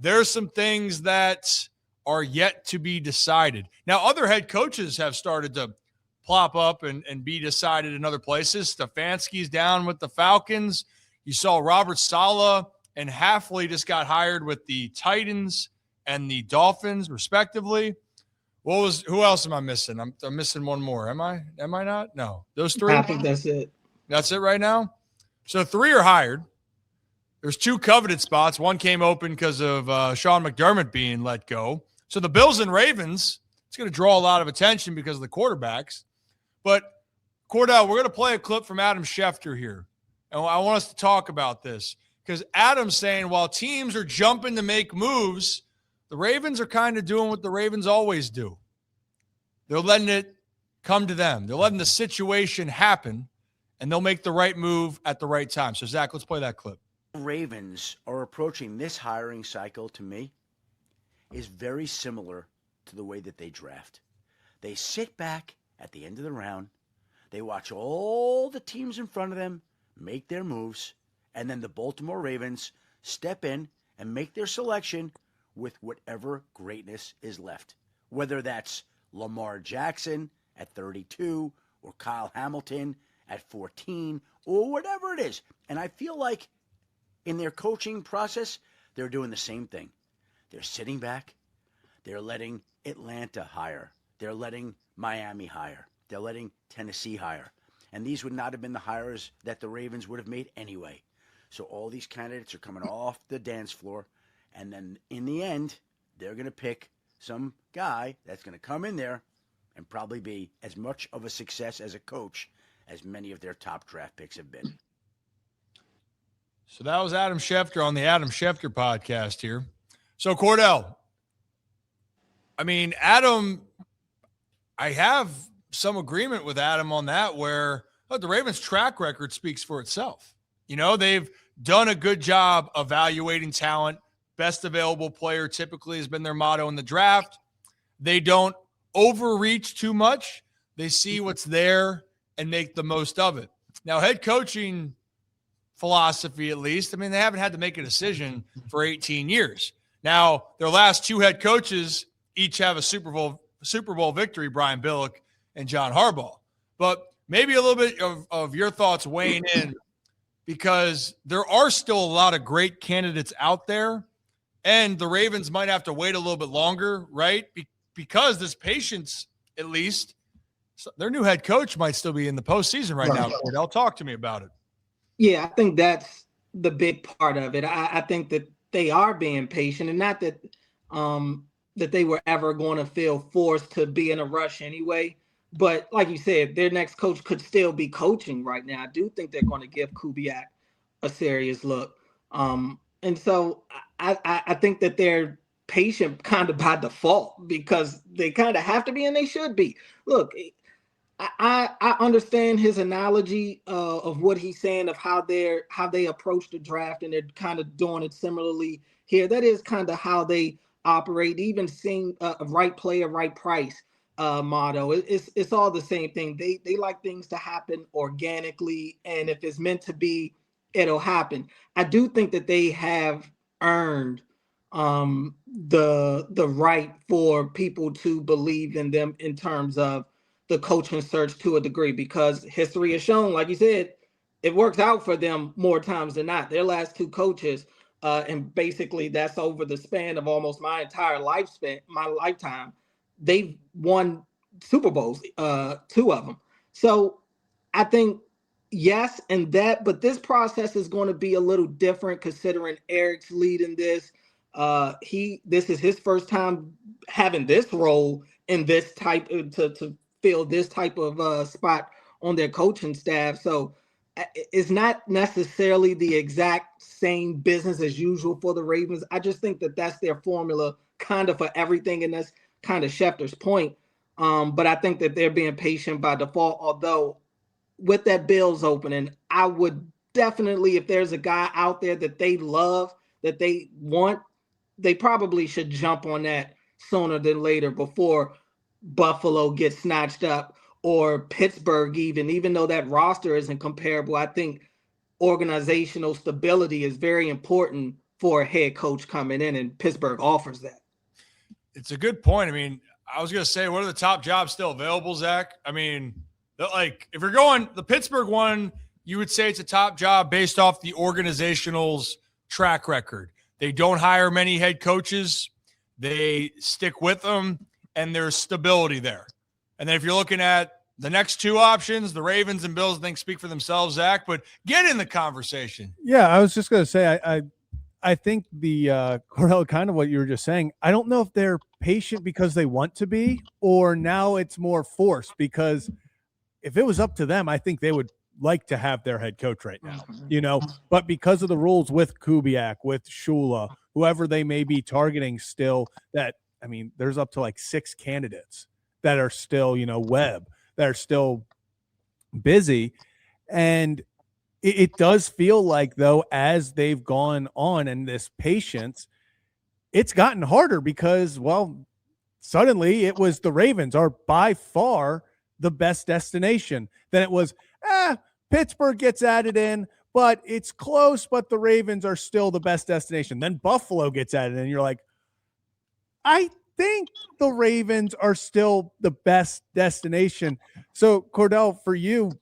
there's some things that are yet to be decided. Now, other head coaches have started to plop up and be decided in other places. Stefanski's down with the Falcons. You saw Robert Saleh and Halfley just got hired with the Titans and the Dolphins, respectively. Who else am I missing? I'm missing one more. Am I not? No. Those three? I think that's it. That's it right now? So 3 are hired. There's 2 coveted spots. One came open because of Sean McDermott being let go. So the Bills and Ravens, it's going to draw a lot of attention because of the quarterbacks. But, Cordell, we're going to play a clip from Adam Schefter here. And I want us to talk about this because Adam's saying while teams are jumping to make moves, the Ravens are kind of doing what the Ravens always do. They're letting it come to them. They're letting the situation happen, and they'll make the right move at the right time. So, Zach, let's play that clip. Ravens are approaching this hiring cycle, to me, is very similar to the way that they draft. They sit back at the end of the round. They watch all the teams in front of them make their moves, and then the Baltimore Ravens step in and make their selection with whatever greatness is left, whether that's Lamar Jackson at 32 or Kyle Hamilton at 14 or whatever it is. And I feel like in their coaching process, they're doing the same thing. They're sitting back. They're letting Atlanta hire. They're letting Miami hire. They're letting Tennessee hire. And these would not have been the hires that the Ravens would have made anyway. So all these candidates are coming off the dance floor. And then in the end, they're going to pick some guy that's going to come in there and probably be as much of a success as a coach as many of their top draft picks have been. So that was Adam Schefter on the Adam Schefter podcast here. So, Cordell, I mean, Adam, I have some agreement with Adam on that where the Ravens' track record speaks for itself. You know, they've done a good job evaluating talent. Best available player typically has been their motto in the draft. They don't overreach too much. They see what's there and make the most of it. Now, head coaching philosophy, at least, I mean, they haven't had to make a decision for 18 years. Now, their last 2 head coaches each have a Super Bowl victory, Brian Billick and John Harbaugh. But maybe a little bit of your thoughts weighing in, because there are still a lot of great candidates out there, and the Ravens might have to wait a little bit longer, right? Because this patience, at least, their new head coach might still be in the postseason right now. Cordell, talk to me about it. Yeah, I think that's the big part of it. I think that they are being patient, and not that that they were ever going to feel forced to be in a rush anyway. But like you said, their next coach could still be coaching right now. I do think they're going to give Kubiak a serious look. And so I think that they're patient kind of by default because they kind of have to be, and they should be. Look, I understand his analogy of what he's saying of how they approach the draft, and they're kind of doing it similarly here. That is kind of how they operate, even seeing a right player, right price motto. It's all the same thing. They like things to happen organically, and if it's meant to be, it'll happen. I do think that they have earned the right for people to believe in them in terms of the coaching search to a degree, because history has shown, like you said, it works out for them more times than not. Their last 2 coaches, and basically that's over the span of almost my entire lifetime, they've won Super Bowls, 2 of them. So I think yes, and that, but this process is going to be a little different considering Eric's leading this. This is his first time having this role in this type to fill this type of spot on their coaching staff. So it's not necessarily the exact same business as usual for the Ravens. I just think that that's their formula kind of for everything. And that's kind of Schefter's point. But I think that they're being patient by default, although with that Bills opening, I would definitely, if there's a guy out there that they love, that they want, they probably should jump on that sooner than later before Buffalo gets snatched up, or Pittsburgh even though that roster isn't comparable. I think organizational stability is very important for a head coach coming in, and Pittsburgh offers that. It's a good point. I mean, I was going to say, what are the top jobs still available, Zach? I mean, like, if you're going the Pittsburgh one, you would say it's a top job based off the organizational's track record. They don't hire many head coaches. They stick with them, and there's stability there. And then if you're looking at the next two options, the Ravens and Bills, I think speak for themselves, Zach, but get in the conversation. Yeah, I was just going to say, I think the Cordell, kind of what you were just saying, I don't know if they're patient because they want to be, or now it's more forced, because if it was up to them, I think they would like to have their head coach right now, you know, but because of the rules with Kubiak, with Shula, whoever they may be targeting still, that, I mean, there's up to like 6 candidates that are still, you know, Webb, that are still busy. And it does feel like, though, as they've gone on and this patience, it's gotten harder because, well, suddenly it was the Ravens are by far the best destination. Then it was, Pittsburgh gets added in, but it's close, but the Ravens are still the best destination. Then Buffalo gets added in, and you're like, I think the Ravens are still the best destination. So, Cordell, for you,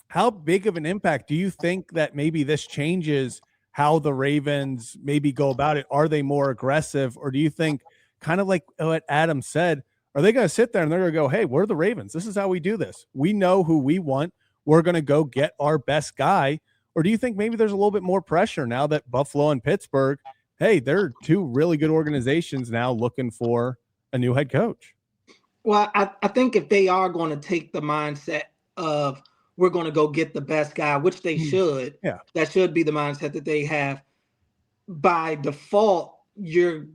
how big of an impact do you think that maybe this changes how the Ravens maybe go about it? Are they more aggressive, or do you think, kind of like what Adam said, are they going to sit there and they're going to go, hey, we're the Ravens. This is how we do this. We know who we want. We're going to go get our best guy. Or do you think maybe there's a little bit more pressure now that Buffalo and Pittsburgh, hey, they're two really good organizations now looking for a new head coach? Well, I think if they are going to take the mindset of we're going to go get the best guy, which they should, that should be the mindset that they have. By default, you're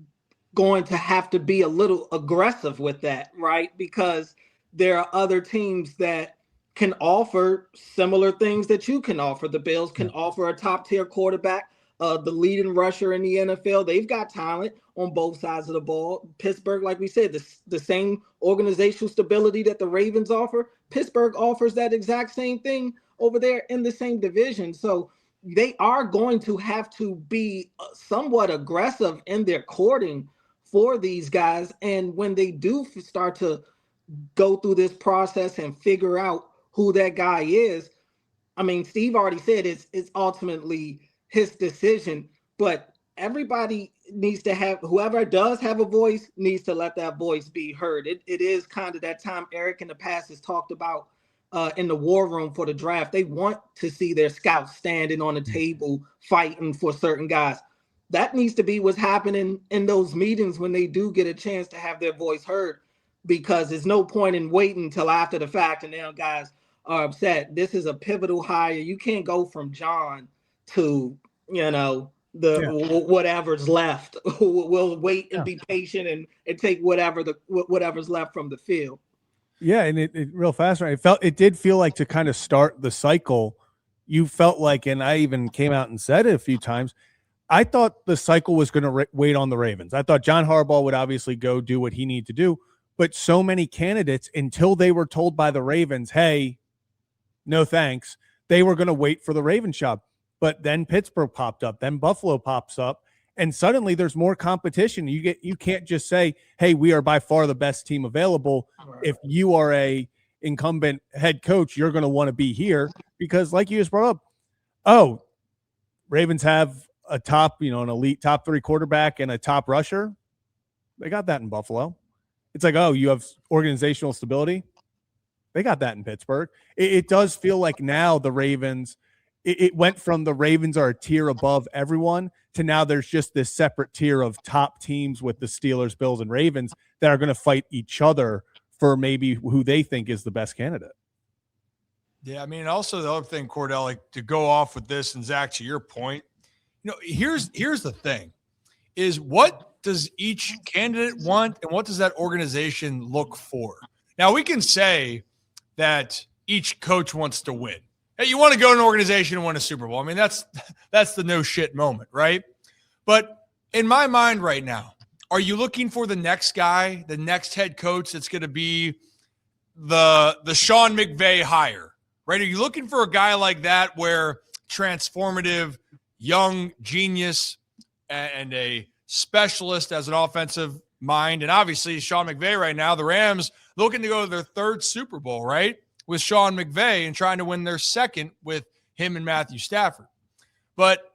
going to have to be a little aggressive with that, right? Because there are other teams that can offer similar things that you can offer. The Bills can offer a top-tier quarterback, the leading rusher in the NFL. They've got talent on both sides of the ball. Pittsburgh, like we said, the same organizational stability that the Ravens offer, Pittsburgh offers that exact same thing over there in the same division. So they are going to have to be somewhat aggressive in their courting for these guys. And when they do start to go through this process and figure out who that guy is, I mean, Steve already said it's ultimately his decision, but everybody needs to have, whoever does have a voice needs to let that voice be heard. It is kind of that time Eric in the past has talked about in the war room for the draft. They want to see their scouts standing on the table fighting for certain guys. That needs to be what's happening in those meetings when they do get a chance to have their voice heard, because there's no point in waiting until after the fact and now guys are upset. This is a pivotal hire. You can't go from John to, you know, whatever's left. We'll wait and be patient and take whatever's left from the field. Yeah, and it real fast, right? It did feel like, to kind of start the cycle, you felt like, and I even came out and said it a few times, I thought the cycle was going to wait on the Ravens. I thought John Harbaugh would obviously go do what he needed to do, but so many candidates, until they were told by the Ravens, hey, no thanks, they were going to wait for the Ravens job. But then Pittsburgh popped up, then Buffalo pops up, and suddenly there's more competition. You can't just say, hey, we are by far the best team available. If you are a incumbent head coach, you're going to want to be here, because like you just brought up, Ravens have a top, an elite top 3 quarterback and a top rusher. They got that in Buffalo. It's like, you have organizational stability. They got that in Pittsburgh. It does feel like now the Ravens, it went from the Ravens are a tier above everyone to now there's just this separate tier of top teams with the Steelers, Bills, and Ravens that are going to fight each other for maybe who they think is the best candidate. Yeah, I mean, also the other thing, Cordell, like, to go off with this, and Zach, to your point, here's the thing, is what does each candidate want and what does that organization look for? Now, we can say that each coach wants to win. Hey, you want to go to an organization and win a Super Bowl. I mean, that's the no shit moment, right? But in my mind right now, are you looking for the next guy, the next head coach that's going to be the Sean McVay hire, right? Are you looking for a guy like that, where transformative, young genius, and a specialist as an offensive mind. And obviously Sean McVay right now, the Rams looking to go to their third Super Bowl, right? With Sean McVay and trying to win their second with him and Matthew Stafford. But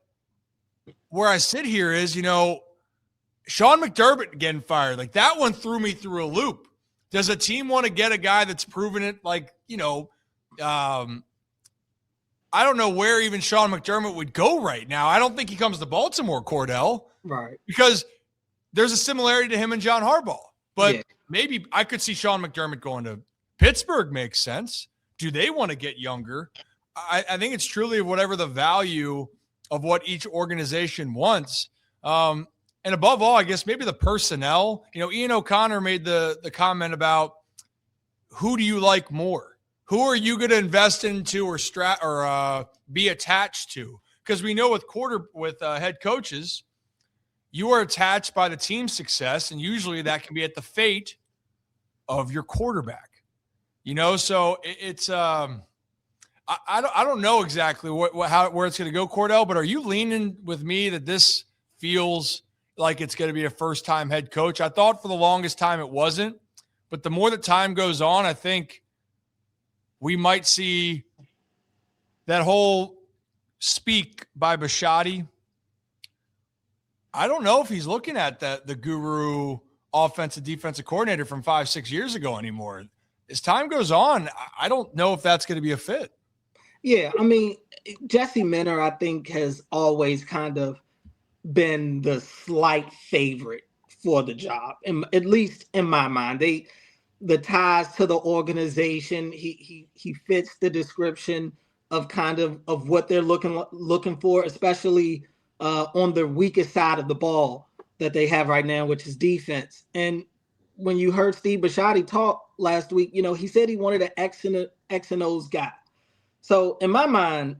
where I sit here is, Sean McDermott getting fired. Like, that one threw me through a loop. Does a team want to get a guy that's proven it? Like, I don't know where even Sean McDermott would go right now. I don't think he comes to Baltimore, Cordell. Right. Because there's a similarity to him and John Harbaugh. But maybe I could see Sean McDermott going to Pittsburgh. Makes sense. Do they want to get younger? I think it's truly whatever the value of what each organization wants. And above all, I guess maybe the personnel. Ian O'Connor made the comment about who do you like more? Who are you going to invest into or be attached to? Because we know with head coaches, you are attached by the team's success, and usually that can be at the fate of your quarterback. So it's I don't know exactly where it's going to go, Cordell. But are you leaning with me that this feels like it's going to be a first-time head coach? I thought for the longest time it wasn't, but the more that time goes on, I think we might see that whole speak by Bisciotti. I don't know if he's looking at the guru offensive defensive coordinator from 5-6 years ago anymore. As time goes on, I don't know if that's going to be a fit. Yeah, I mean, Jesse Minter, I think, has always kind of been the slight favorite for the job, at least in my mind. The ties to the organization, he fits the description of kind of what they're looking for, especially on the weakest side of the ball that they have right now, which is defense. And when you heard Steve Bisciotti talk last week, he said he wanted an X and O's guy. So in my mind,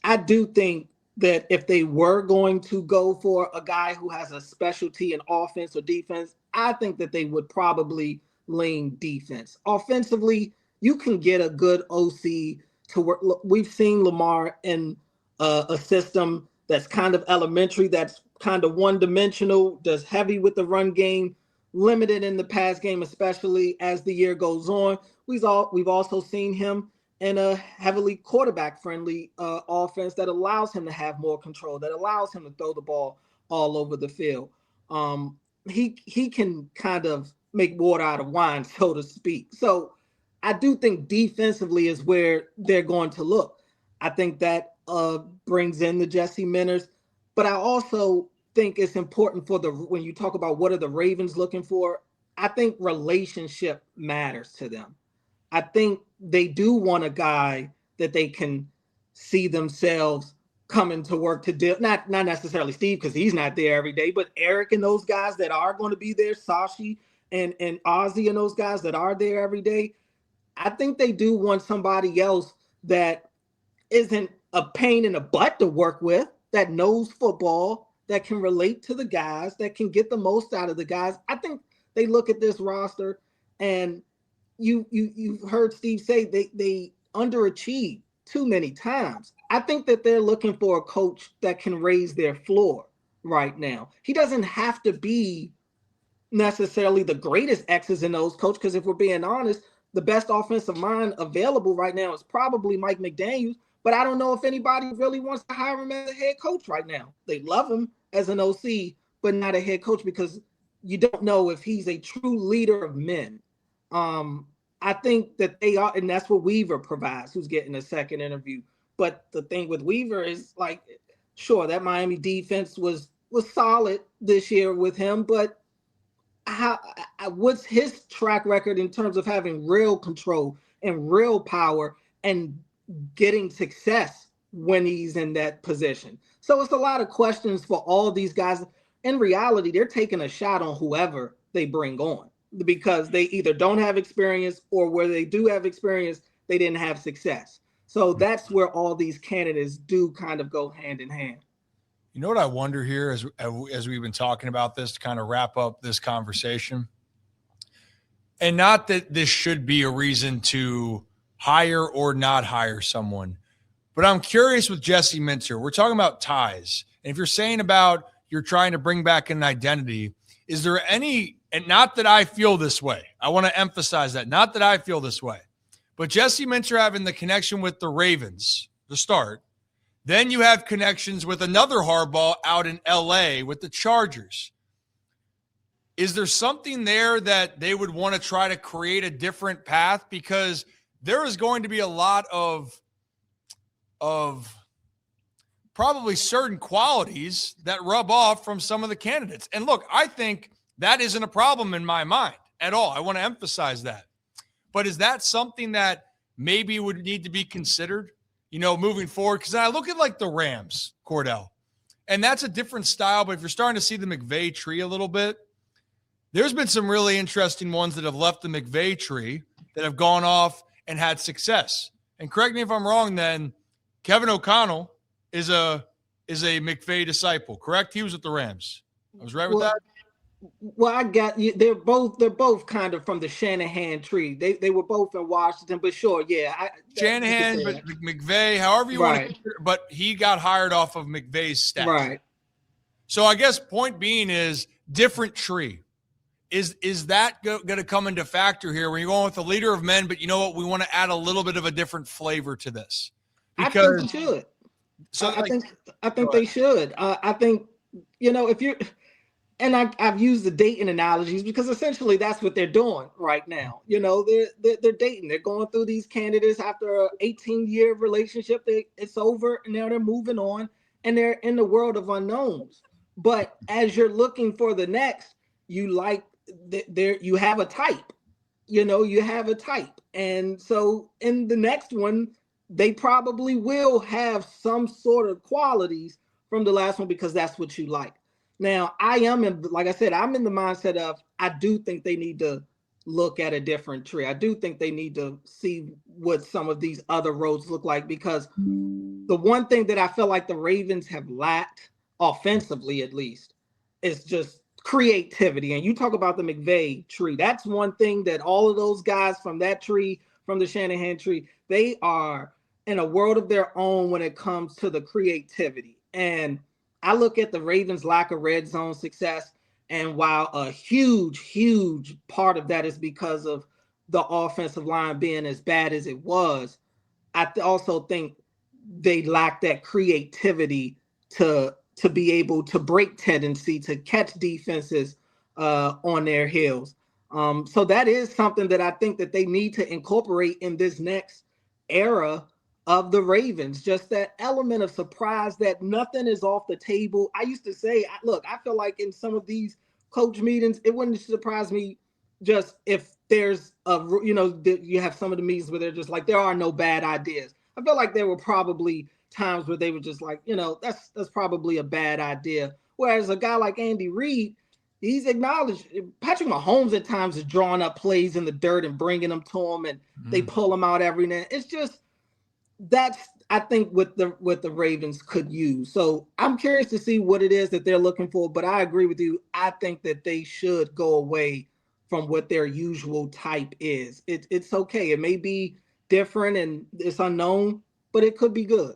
I do think that if they were going to go for a guy who has a specialty in offense or defense, I think that they would probably lean defense. Offensively, you can get a good OC to work. Look, we've seen Lamar in a system that's kind of elementary, that's kind of one-dimensional, does heavy with the run game, limited in the pass game, especially as the year goes on. We've also seen him in a heavily quarterback-friendly offense that allows him to have more control, that allows him to throw the ball all over the field. He can kind of make water out of wine, so to speak. So I do think defensively is where they're going to look. I think that brings in the Jesse Minters, but I also think it's important when you talk about what are the Ravens looking for, I think relationship matters to them. I think they do want a guy that they can see themselves coming to work to deal. Not necessarily Steve, because he's not there every day, but Eric and those guys that are going to be there, Sashi and Ozzy and those guys that are there every day. I think they do want somebody else that isn't a pain in the butt to work with, that knows football, that can relate to the guys, that can get the most out of the guys. I think they look at this roster, and you've heard Steve say they underachieved too many times. I think that they're looking for a coach that can raise their floor right now. He doesn't have to be necessarily the greatest X's and O's coach, because if we're being honest, the best offensive mind available right now is probably Mike McDaniels, but I don't know if anybody really wants to hire him as a head coach right now. They love him as an OC, but not a head coach, because you don't know if he's a true leader of men. I think that they are, and that's what Weaver provides, who's getting a second interview. But the thing with Weaver is, like, sure, that Miami defense was solid this year with him, but what's his track record in terms of having real control and real power and getting success when he's in that position? So it's a lot of questions for all of these guys. In reality, they're taking a shot on whoever they bring on, because they either don't have experience, or where they do have experience, they didn't have success. So that's where all these candidates do kind of go hand in hand. You know what I wonder here as we've been talking about this to kind of wrap up this conversation? And not that this should be a reason to hire or not hire someone, but I'm curious with Jesse Minter. We're talking about ties. And if you're saying about you're trying to bring back an identity. Is there any, and not that I feel this way, I want to emphasize that, not that I feel this way, but Jesse Minter having the connection with the Ravens to start. Then you have connections with another Harbaugh out in LA with the Chargers. Is there something there that they would want to try to create a different path? Because there is going to be a lot of probably certain qualities that rub off from some of the candidates. And look, I think that isn't a problem in my mind at all. I want to emphasize that. But is that something that maybe would need to be considered, moving forward? Because I look at like the Rams, Cordell, and that's a different style. But if you're starting to see the McVay tree a little bit, there's been some really interesting ones that have left the McVay tree that have gone off and had success. And correct me if I'm wrong, then Kevin O'Connell is a McVay disciple, correct? He was at the Rams. I was right with that? Well, I got you. They're both kind of from the Shanahan tree. They were both in Washington, but sure, yeah. Shanahan, but McVay, however you want to consider, but he got hired off of McVay's staff. Right. So I guess point being is different tree. Is that going to come into factor here when you're going with the leader of men, but you know what? We want to add a little bit of a different flavor to this. Because I think they should. So I think they should. I think, if you're – and I've used the dating analogies because essentially that's what they're doing right now. They're dating. They're going through these candidates after an 18-year relationship. It's over, and now they're moving on, and they're in the world of unknowns. But as you're looking for the next, you have a type. You have a type. And so in the next one, they probably will have some sort of qualities from the last one because that's what you like. Now, like I said, I'm in the mindset of I do think they need to look at a different tree. I do think they need to see what some of these other roads look like because the one thing that I feel like the Ravens have lacked, offensively at least, is just creativity. And you talk about the McVay tree. That's one thing that all of those guys from that tree, from the Shanahan tree, they are in a world of their own when it comes to the creativity. And I look at the Ravens' lack of red zone success, and while a huge, huge part of that is because of the offensive line being as bad as it was, I also think they lack that creativity to be able to break tendency, to catch defenses on their heels. So that is something that I think that they need to incorporate in this next era of the Ravens, just that element of surprise that nothing is off the table. I used to say, look, I feel like in some of these coach meetings, it wouldn't surprise me just if there's you have some of the meetings where they're just like, there are no bad ideas. I feel like there were probably times where they were just like, that's probably a bad idea. Whereas a guy like Andy Reid, he's acknowledged Patrick Mahomes at times is drawing up plays in the dirt and bringing them to him, and they pull them out every now. It's just, that's, I think, what the Ravens could use. So I'm curious to see what it is that they're looking for, but I agree with you. I think that they should go away from what their usual type is. It's okay. It may be different and it's unknown, but it could be good.